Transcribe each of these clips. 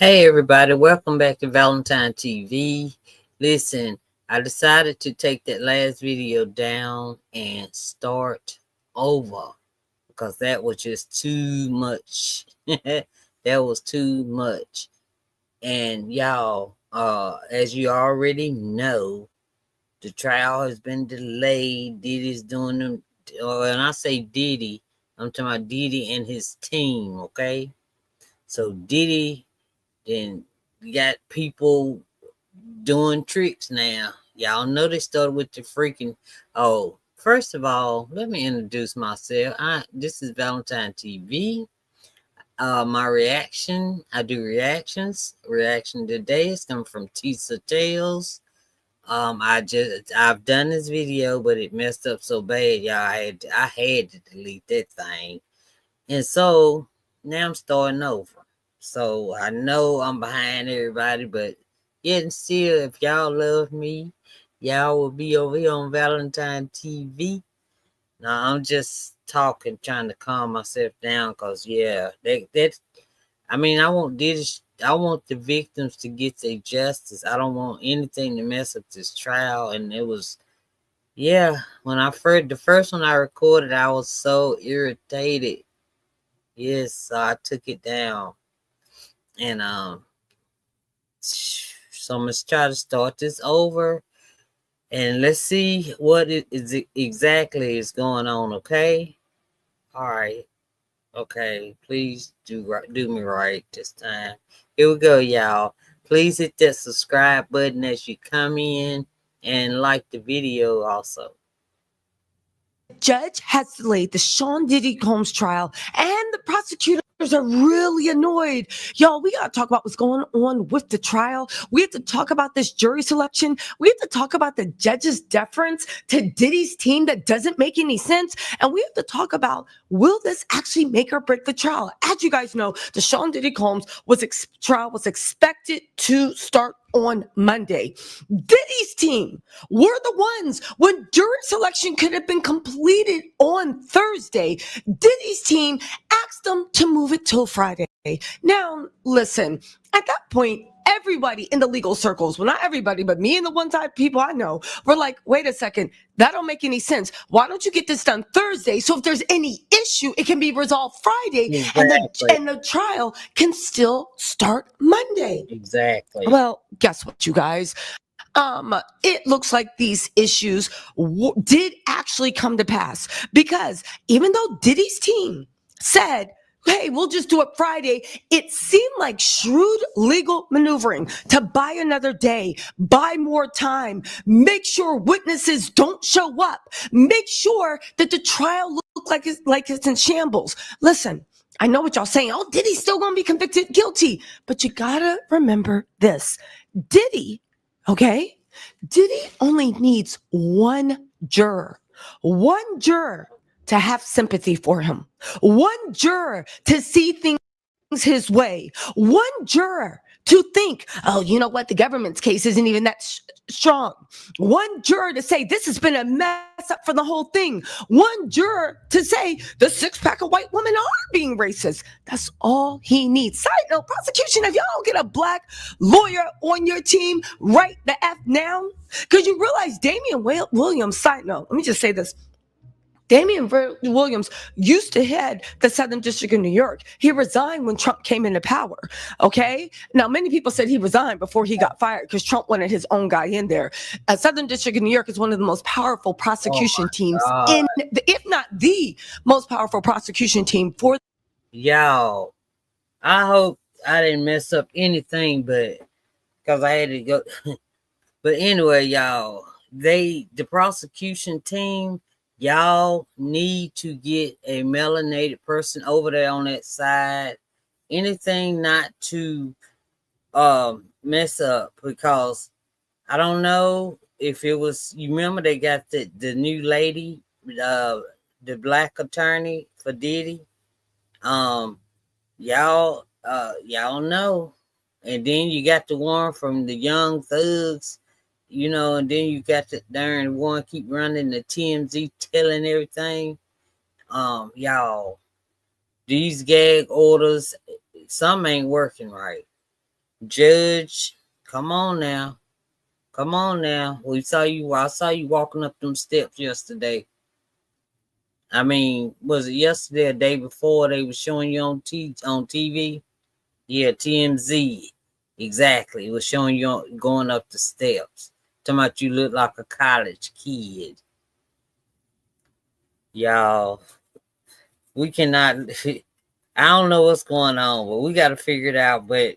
Hey everybody, welcome back to Valentine TV. Listen, I decided to take that last video down and start over because that was just too much. That was too much. And y'all, as you already know, the trial has been delayed. Diddy's doing them. When I say Diddy, I'm talking about Diddy and his team, okay? So Diddy, then you got people doing tricks now. Y'all know they started with the freaking. Oh, first of all, let me introduce myself. This is Valentine TV. My reaction. I do reactions. Reaction today is coming from TISA Tales. I've done this video, but it messed up so bad, y'all. I had to delete that thing, and so now I'm starting over. So I know I'm behind everybody, but yet and still, if y'all love me, y'all will be over here on Valentine TV. Now I'm just talking, trying to calm myself down, cause yeah, that's. I mean, I want the victims to get their justice. I don't want anything to mess up this trial. And it was, yeah. When the first one I recorded, I was so irritated. Yes, so I took it down. And so I'm gonna try to start this over, and let's see what it is exactly is going on. Okay, all right, okay. Please do me right this time. Here we go, y'all. Please hit that subscribe button as you come in, and like the video also. Judge has delayed the Sean Diddy Combs trial, and the prosecutors are really annoyed. Y'all, we got to talk about what's going on with the trial. We have to talk about this jury selection. We have to talk about the judge's deference to Diddy's team that doesn't make any sense. And we have to talk about, will this actually make or break the trial? As you guys know, the Sean Diddy Combs trial was expected to start on Monday. Diddy's team were the ones when jury selection could have been completed on Thursday. Diddy's team asked them to move it till Friday. Now, listen, at that point, everybody in the legal circles, well, not everybody, but me and the one type people I know, were like, wait a second, that don't make any sense. Why don't you get this done Thursday? So if there's any issue, it can be resolved Friday, Exactly. and the trial can still start Monday. Exactly. Well, guess what, you guys? It looks like these issues did actually come to pass, because even though Diddy's team said, hey, we'll just do it Friday, it seemed like shrewd legal maneuvering to buy another day, buy more time, make sure witnesses don't show up, make sure that the trial look like it's in shambles. Listen, I know what y'all saying. Oh, Diddy's still going to be convicted guilty. But you got to remember this. Diddy, okay? Diddy only needs one juror to have sympathy for him, one juror to see things his way, one juror to think, oh, you know what? The government's case isn't even that strong. One juror to say this has been a mess up for the whole thing. One juror to say the 6-pack of white women are being racist. That's all he needs. Side note, prosecution, if y'all don't get a black lawyer on your team right the F now, because you realize Damian Williams, side note, let me just say this. Damian Williams used to head the Southern District of New York. He resigned when Trump came into power. Okay. Now, many people said he resigned before he got fired because Trump wanted his own guy in there. Southern District of New York is one of the most powerful prosecution teams if not the most powerful prosecution team for. Y'all, I hope I didn't mess up anything, but because I had to go. But anyway, y'all, the prosecution team, y'all need to get a melanated person over there on that side. Anything not to mess up, because I don't know if it was, you remember they got the new lady, the black attorney for Diddy. Y'all know. And then you got the one from the Young Thugs, and then you got the darn one keep running the TMZ telling everything. Y'all, these gag orders, some ain't working right. Judge, come on now. Come on now. We saw you. I saw you walking up them steps yesterday. I mean, was it yesterday or day before they were showing you on TV? Yeah, TMZ. Exactly. It was showing you going up the steps. Talking about you look like a college kid. Y'all, we cannot I don't know what's going on, but we gotta figure it out. But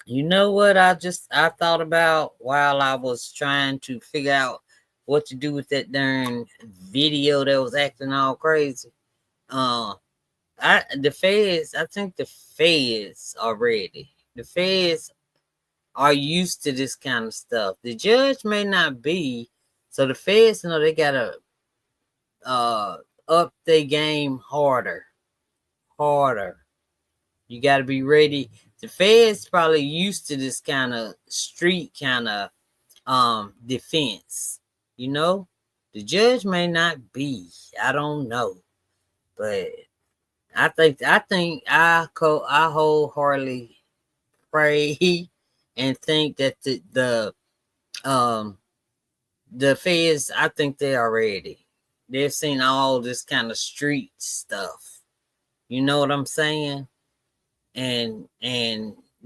you know what I thought about while I was trying to figure out what to do with that darn video that was acting all crazy. Uh I think the feds are ready. The feds are used to this kind of stuff. The judge may not be, so the feds know they gotta uh up their game harder. You gotta be ready. The feds probably used to this kind of street kind of defense. You know, the judge may not be. I don't know, but I wholeheartedly pray and think that um the feds, I think they are ready. They've seen all this kind of street stuff. You know what I'm saying? And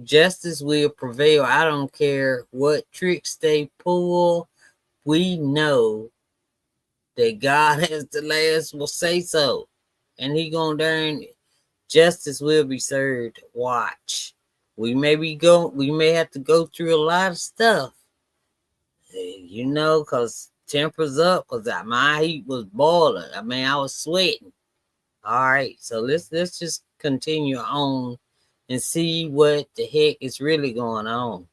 justice will prevail. I don't care what tricks they pull. We know that God has the last will say so. And he gonna darn justice will be served. Watch. We may have to go through a lot of stuff. You know, cause tempers up, cause my heat was boiling. I mean, I was sweating. All right, so let's just continue on and see what the heck is really going on.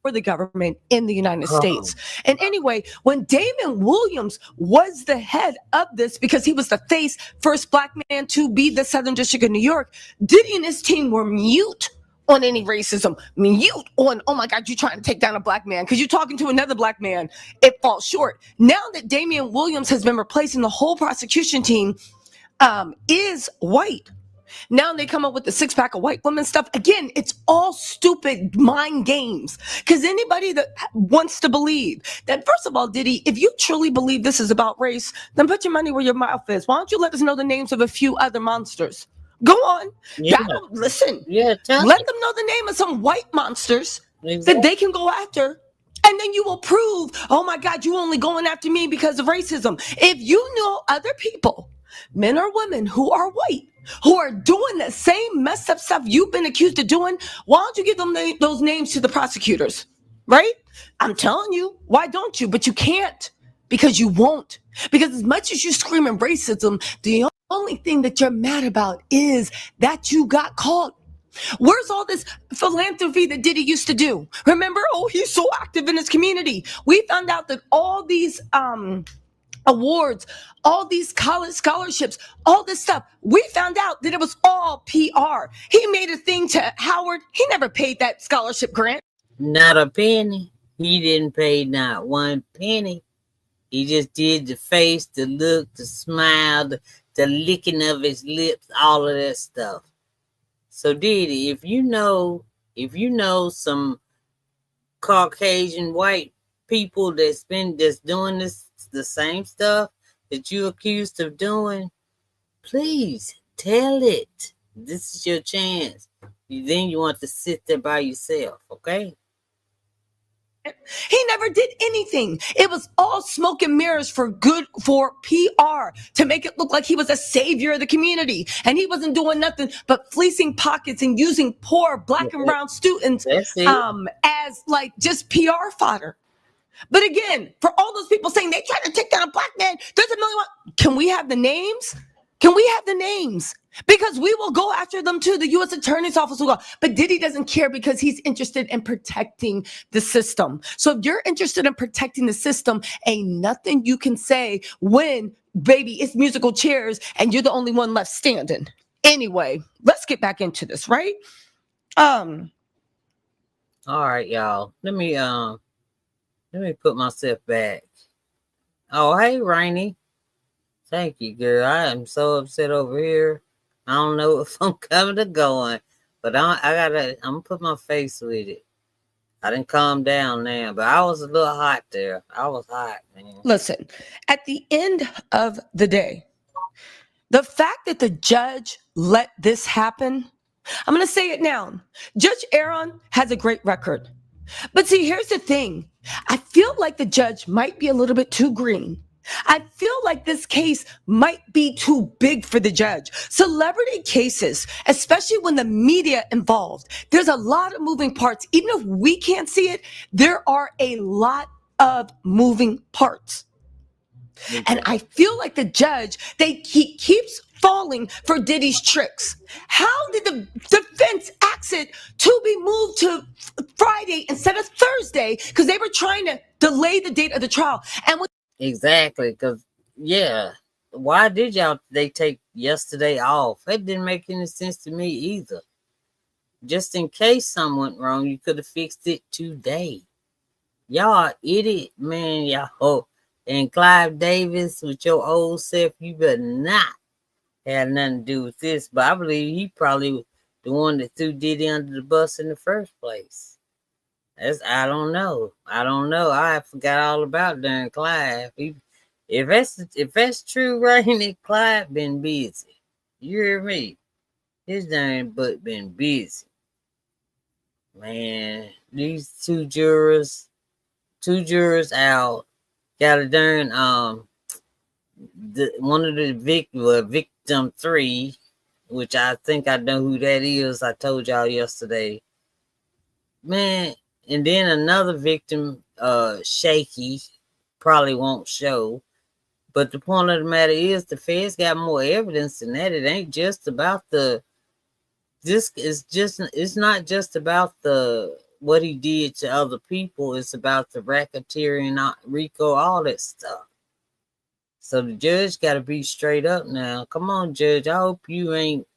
For the government in the United Oh, States. And anyway, when Damon Williams was the head of this, because he was the face, first black man to be the Southern District of New York, Diddy and his team were mute on any racism, mute on, oh my God, you're trying to take down a black man because you're talking to another black man. It falls short. Now that Damian Williams has been replaced and the whole prosecution team is white, now they come up with the six pack of white women stuff. Again, it's all stupid mind games. Because anybody that wants to believe that, first of all, Diddy, if you truly believe this is about race, then put your money where your mouth is. Why don't you let us know the names of a few other monsters? Go on. yeah, That'll listen. yeah, tell Let me. them know the name of some white monsters that Exactly. they can go after. And then you will prove, oh my God, you only going after me because of racism. If you know other people, men or women who are white, who are doing the same messed up stuff you've been accused of doing, why don't you give them those names to the prosecutors? Right? I'm telling you, why don't you? But you can't because you won't. Because as much as you screaming racism, the only thing that you're mad about is that you got caught. Where's all this philanthropy that Diddy used to do? Remember? Oh, he's so active in his community. We found out that all these awards, all these college scholarships, all this stuff, we found out that it was all PR. He made a thing to Howard. He never paid that scholarship grant. Not a penny. He didn't pay not one penny. He just did the face, the look, the smile, the licking of his lips, all of that stuff. So Diddy, if you know some Caucasian white people that's doing this the same stuff that you accused of doing, please tell it. This is your chance. Then you want to sit there by yourself, okay? He never did anything. It was all smoke and mirrors for PR to make it look like he was a savior of the community. And he wasn't doing nothing but fleecing pockets and using poor black and brown students That's it. as like just PR fodder. But again, for all those people saying they trying to take down a black man, there's a million. Can we have the names? Can we have the names? Because we will go after them too. The U.S. Attorney's Office will go. But Diddy doesn't care because he's interested in protecting the system. So if you're interested in protecting the system, ain't nothing you can say when, baby, it's musical chairs and you're the only one left standing. Anyway, let's get back into this, right? All right, y'all. Let me put myself back. Oh, hey, Rainy. Thank you, girl. I am so upset over here. I don't know if I'm coming or going. But I'm gonna put my face with it. I didn't calm down now, but I was a little hot there. I was hot, man. Listen, at the end of the day, the fact that the judge let this happen, I'm going to say it now. Judge Aaron has a great record. But see, here's the thing. I feel like the judge might be a little bit too green. I feel like this case might be too big for the judge. Celebrity cases, especially when the media involved, there's a lot of moving parts. Even if we can't see it, there are a lot of moving parts. And I feel like the judge, he keeps falling for Diddy's tricks. How did the defense ask it to be moved to Friday instead of Thursday? Because they were trying to delay the date of the trial. And Exactly, because yeah, why did they take yesterday off? It didn't make any sense to me either. Just in case something went wrong, you could have fixed it today. Y'all idiot, man, y'all. And Clive Davis with your old self, you better not have nothing to do with this. But I believe he probably the one that threw Diddy under the bus in the first place. I don't know. I forgot all about darn Clive. If that's true, right? Then Clive been busy. You hear me? His darn butt been busy. Man, these two jurors out. Got a darn one of the victim 3, which I think I know who that is. I told y'all yesterday. Man, and then another victim, Shaky, probably won't show. But the point of the matter is the feds got more evidence than that. It ain't just about it's not just about what he did to other people. It's about the racketeering, RICO, all that stuff. So the judge got to be straight up now. Come on, Judge. I hope you ain't,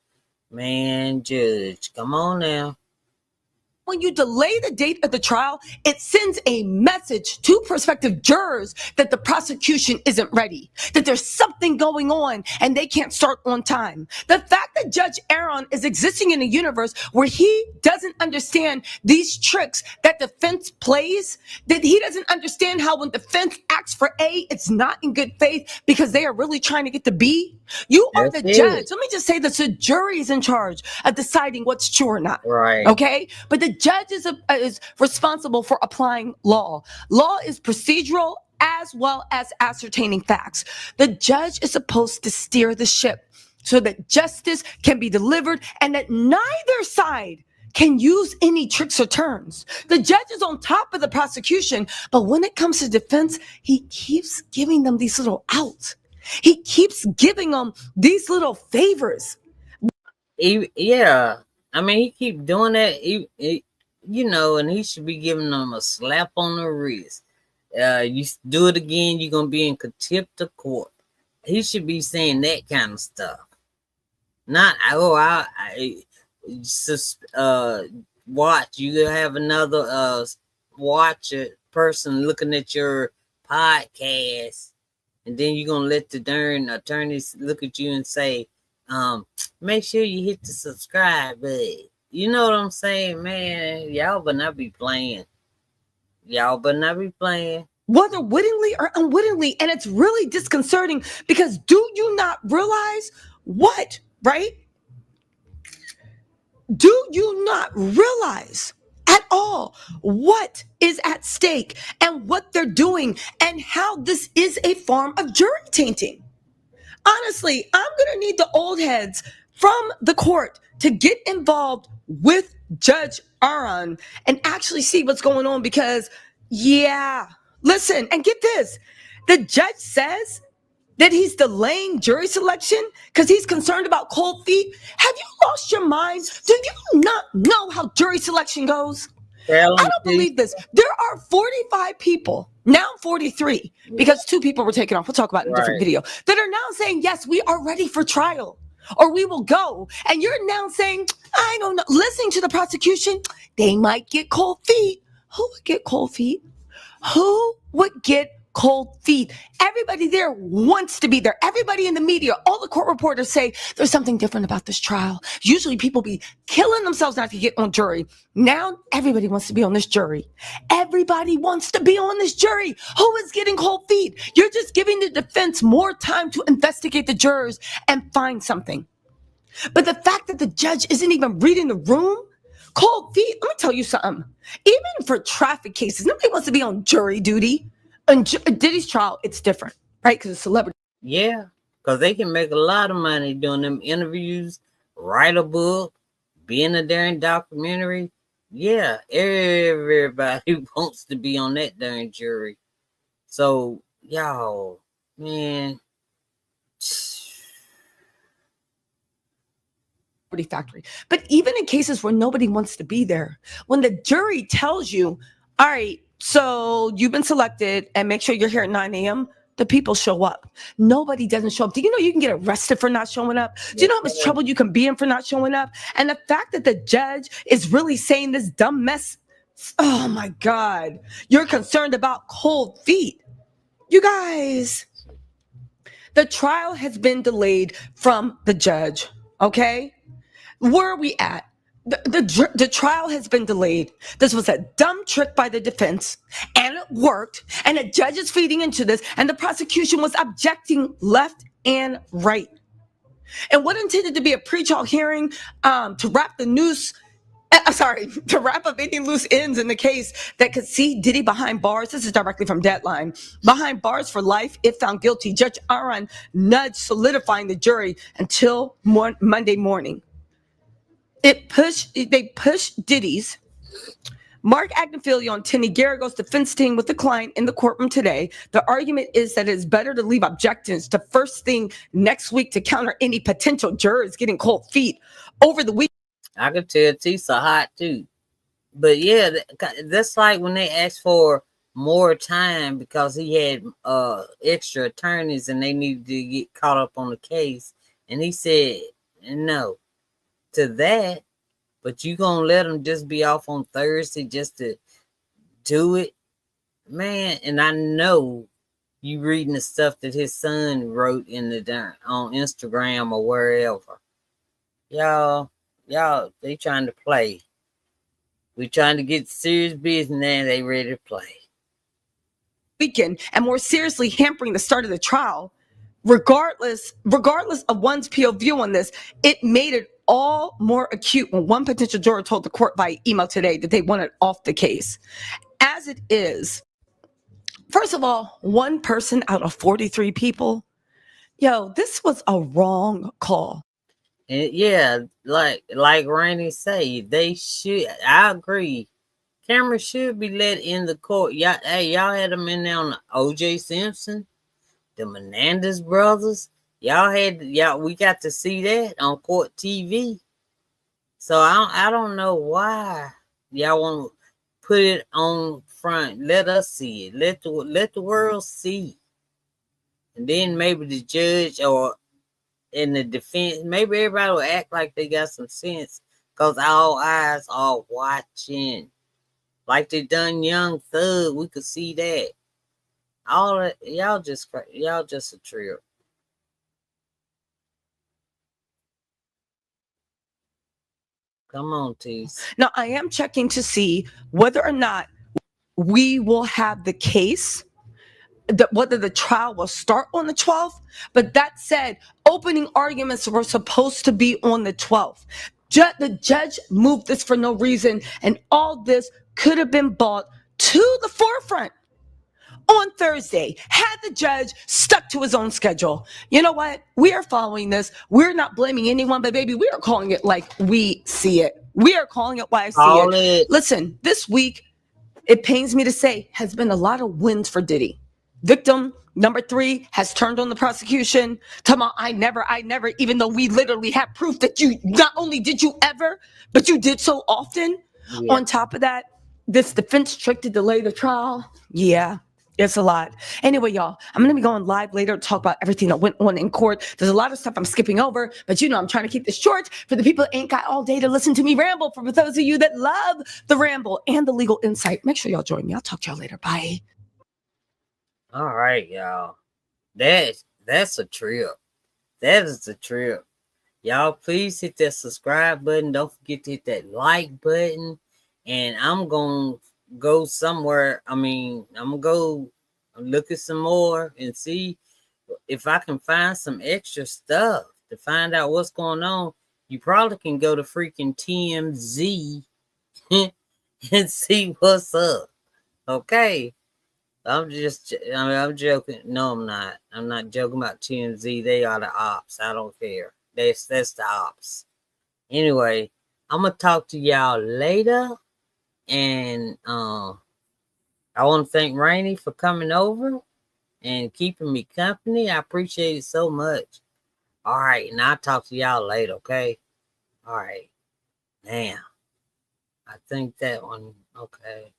man, Judge. Come on now. When you delay the date of the trial, it sends a message to prospective jurors that the prosecution isn't ready, that there's something going on and they can't start on time. The fact that Judge Aaron is existing in a universe where he doesn't understand these tricks that defense plays, that he doesn't understand how when defense acts for A, it's not in good faith because they are really trying to get the B. You are the judge. Let me just say this, the jury is in charge of deciding what's true or not. Right. Okay? But the judge is responsible for applying law. Law is procedural as well as ascertaining facts. The judge is supposed to steer the ship so that justice can be delivered and that neither side can use any tricks or turns. The judge is on top of the prosecution, but when it comes to defense, he keeps giving them these little outs. He keeps giving them these little favors. Yeah. I mean, he keep doing that. And he should be giving them a slap on the wrist. You do it again, you're gonna be in contempt of court. He should be saying that kind of stuff. Not watch. You have another watcher person looking at your podcast, and then you're gonna let the darn attorneys look at you and say, make sure you hit the subscribe button. You know what I'm saying, man? Y'all better not be playing. Whether wittingly or unwittingly. And it's really disconcerting because do you not realize what, right? Do you not realize at all what is at stake and what they're doing and how this is a form of jury tainting? Honestly, I'm going to need the old heads from the court to get involved with Judge Aaron and actually see what's going on because, yeah, listen, and get this. The judge says that he's delaying jury selection because he's concerned about cold feet. Have you lost your mind? Do you not know how jury selection goes? I don't believe this. There are 45 people, now 43, because 2 people were taken off. We'll talk about it in a different video, that are now saying, yes, we are ready for trial or we will go. And you're now saying, I don't know, listening to the prosecution, they might get cold feet. Who would get cold feet? Who would get cold feet. Everybody there wants to be there. Everybody in the media, all the court reporters say there's something different about this trial. Usually people be killing themselves not to get on jury. Now everybody wants to be on this jury. Everybody wants to be on this jury. Who is getting cold feet? You're just giving the defense more time to investigate the jurors and find something. But the fact that the judge isn't even reading the room, cold feet, let me tell you something. Even for traffic cases, nobody wants to be on jury duty. On Diddy's trial, it's different, right? Because it's celebrity. Yeah, because they can make a lot of money doing them interviews, write a book, be in a darn documentary. Yeah, everybody wants to be on that darn jury. So, y'all, man. Factory. But even in cases where nobody wants to be there, when the jury tells you, all right, so you've been selected and make sure you're here at 9 a.m., the people show up. Nobody doesn't show up. Do you know you can get arrested for not showing up? Do you know how much trouble you can be in for not showing up? And the fact that the judge is really saying this dumb mess, oh my God, you're concerned about cold feet. You guys, the trial has been delayed from the judge, okay? Where are we at? The trial has been delayed. This was a dumb trick by the defense, and it worked. And the judge is feeding into this, and the prosecution was objecting left and right. And what intended to be a pre-trial hearing to wrap the noose, to wrap up any loose ends in the case that could see Diddy behind bars. This is directly from Deadline. Behind bars for life if found guilty. Judge Aaron nudged solidifying the jury until Monday morning. They pushed Diddy's Mark Agnifilo and Tinny Garrigo's defense team with the client in the courtroom today. The argument is that it's better to leave objections to first thing next week to counter any potential jurors getting cold feet over the week. I could tell TISA hot too. But yeah, that's like when they asked for more time because he had extra attorneys and they needed to get caught up on the case. And he said no to that, but you gonna let him just be off on Thursday just to do it, man? And I know you reading the stuff that his son wrote in the on Instagram or wherever. Y'all, they trying to play. We trying to get serious business now. They ready to play. Weekend and more seriously hampering the start of the trial. Regardless of one's POV on this, it made it all more acute when one potential juror told the court by email today that they wanted off the case. As it is, first of all, one person out of 43 people, this was a wrong call. And yeah, like Rainey say, they should. I agree. Cameras should be let in the court. Y'all had them in there on the O.J. Simpson, the Menendez brothers. We got to see that on court TV. So I don't know why y'all want to put it on front. Let us see it. Let the world see. And then maybe the judge or in the defense, maybe everybody will act like they got some sense because all eyes are watching. Like they done Young Thug, we could see that. All that, y'all just a trip. Come on, Tease. Now, I am checking to see whether or not we will have the case, whether the trial will start on the 12th. But that said, opening arguments were supposed to be on the 12th. The judge moved this for no reason, and all this could have been brought to the forefront on Thursday had the judge stuck to his own schedule. You know what? We are following this. We're not blaming anyone, but baby, we are calling it like we see it. We are calling it why I see it. Listen, this week, it pains me to say, has been a lot of wins for Diddy. Victim number 3 has turned on the prosecution. Talking about, I never, even though we literally have proof that you, not only did you ever, but you did so often. Yeah. On top of that, this defense trick to delay the trial. Yeah. It's a lot. Anyway, y'all, I'm going to be going live later to talk about everything that went on in court. There's a lot of stuff I'm skipping over, but I'm trying to keep this short for the people that ain't got all day to listen to me ramble. For those of you that love the ramble and the legal insight, make sure y'all join me. I'll talk to y'all later. Bye. All right, y'all. That's a trip. That is a trip. Y'all, please hit that subscribe button. Don't forget to hit that like button. And I'm going to go somewhere. I'm going to go look at some more and see if I can find some extra stuff to find out what's going on. You probably can go to freaking TMZ and see what's up. Okay. I'm joking. No, I'm not. I'm not joking about TMZ. They are the ops. I don't care. That's the ops. Anyway, I'm gonna talk to y'all later, and I want to thank Rainy for coming over and keeping me company. I appreciate it so much. All right, and I'll talk to y'all later. Okay. All right. Now, I think that one. Okay.